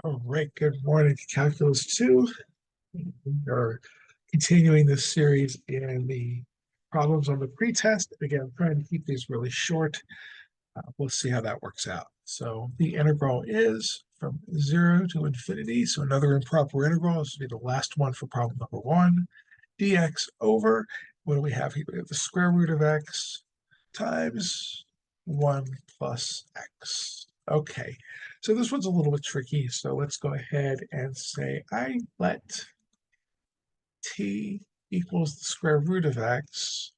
All right, good morning to Calculus 2. We are continuing this series in the problems on the pretest. Again, I'm trying to keep these really short. We'll see how that works out. So the integral is from 0 to infinity. So another improper integral. This will be the last one for problem number 1. Dx over, what do we have here? We have the square root of x times 1 plus x. Okay, so this one's a little bit tricky. So let's go ahead and say I let t equals the square root of x,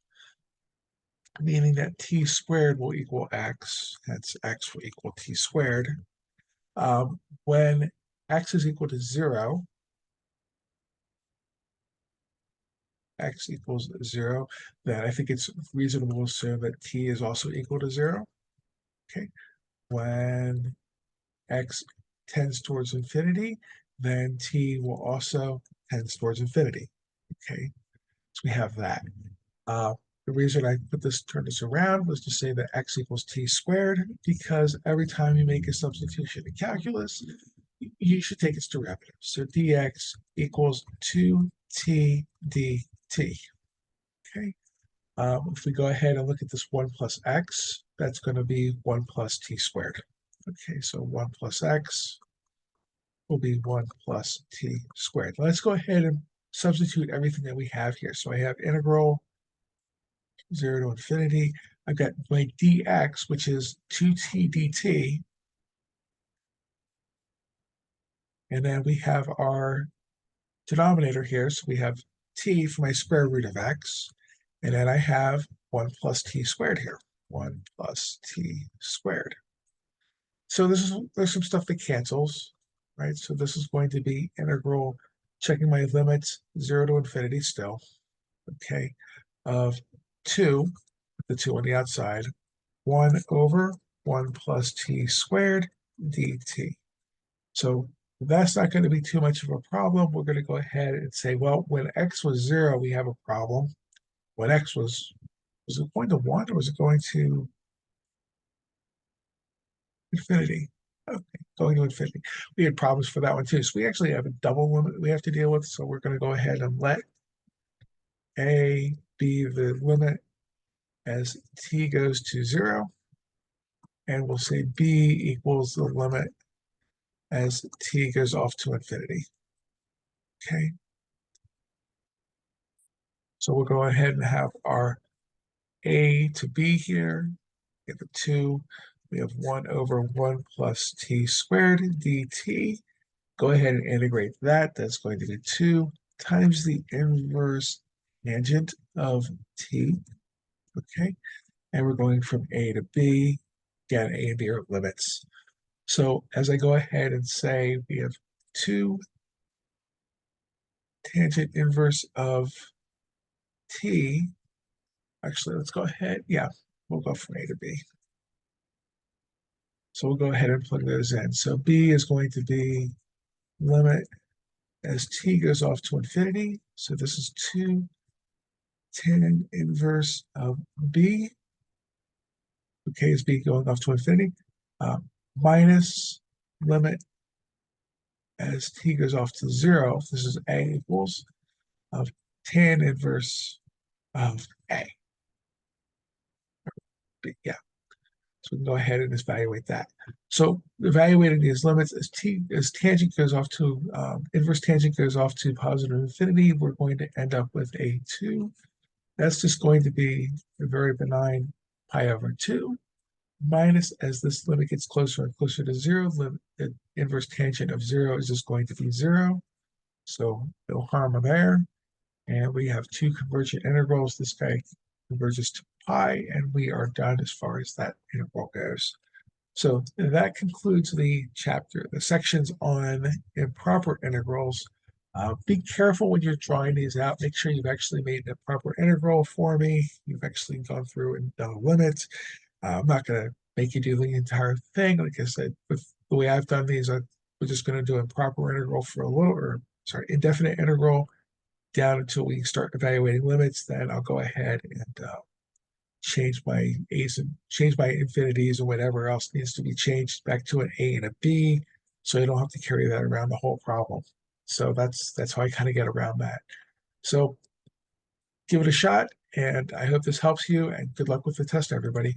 meaning that t squared will equal x, hence x will equal t squared. When x is equal to 0, x equals 0, then I think it's reasonable to assume that t is also equal to 0. Okay, when x tends towards infinity, then t will also tend towards infinity. Okay, so we have that. The reason I turned this around was to say that x equals t squared, because every time you make a substitution in calculus, you should take its derivative. So dx equals 2t dt. Okay. If we go ahead and look at this 1 plus x, that's going to be 1 plus t squared. Okay, so 1 plus x will be 1 plus t squared. Let's go ahead and substitute everything that we have here. So I have integral 0 to infinity. I've got my dx, which is 2t dt. And then we have our denominator here. So we have t for my square root of x. And then I have 1 plus t squared here. 1 plus t squared. So there's some stuff that cancels, right? So this is going to be integral, checking my limits, 0 to infinity still, okay, of 2, the 2 on the outside, 1 over 1 plus t squared dt. So that's not going to be too much of a problem. We're going to go ahead and say, well, when x was 0, we have a problem. When x was it going to 1 or was it going to infinity? Okay, going to infinity. We had problems for that one too. So we actually have a double limit we have to deal with. So we're going to go ahead and let a be the limit as t goes to 0. And we'll say b equals the limit as t goes off to infinity. Okay. So we'll go ahead and have our a to b here. We have a 2. We have 1 over 1 plus t squared dt. Go ahead and integrate that. That's going to be 2 times the inverse tangent of t. Okay. And we're going from a to b. Again, a and b are limits. So as I go ahead and say we have 2 tangent inverse of t. Actually, let's go ahead. Yeah, we'll go from a to b. So we'll go ahead and plug those in. So b is going to be limit as t goes off to infinity. So this is 2 tan inverse of b. Okay, is b going off to infinity? Minus limit as t goes off to 0. This is a equals of tan inverse of a. Yeah. So we can go ahead and evaluate that. So evaluating these limits as tangent goes off to inverse tangent goes off to positive infinity, we're going to end up with a 2. That's just going to be a very benign pi over 2 minus, as this limit gets closer and closer to 0, the inverse tangent of 0 is just going to be 0. So no harm there. And we have 2 convergent integrals. This guy converges to pi, and we are done as far as that integral goes. So that concludes the chapter, the sections on improper integrals. Be careful when you're drawing these out. Make sure you've actually made a proper integral for me. You've actually gone through and done a limit. I'm not going to make you do the entire thing. Like I said, with the way I've done these, we're just going to do improper integral for a little, or sorry, indefinite integral down until we start evaluating limits. Then I'll go ahead and change my a's and change my infinities or whatever else needs to be changed back to an a and a b so you don't have to carry that around the whole problem. So that's how I kind of get around that. So give it a shot, and I hope this helps you, and good luck with the test, everybody.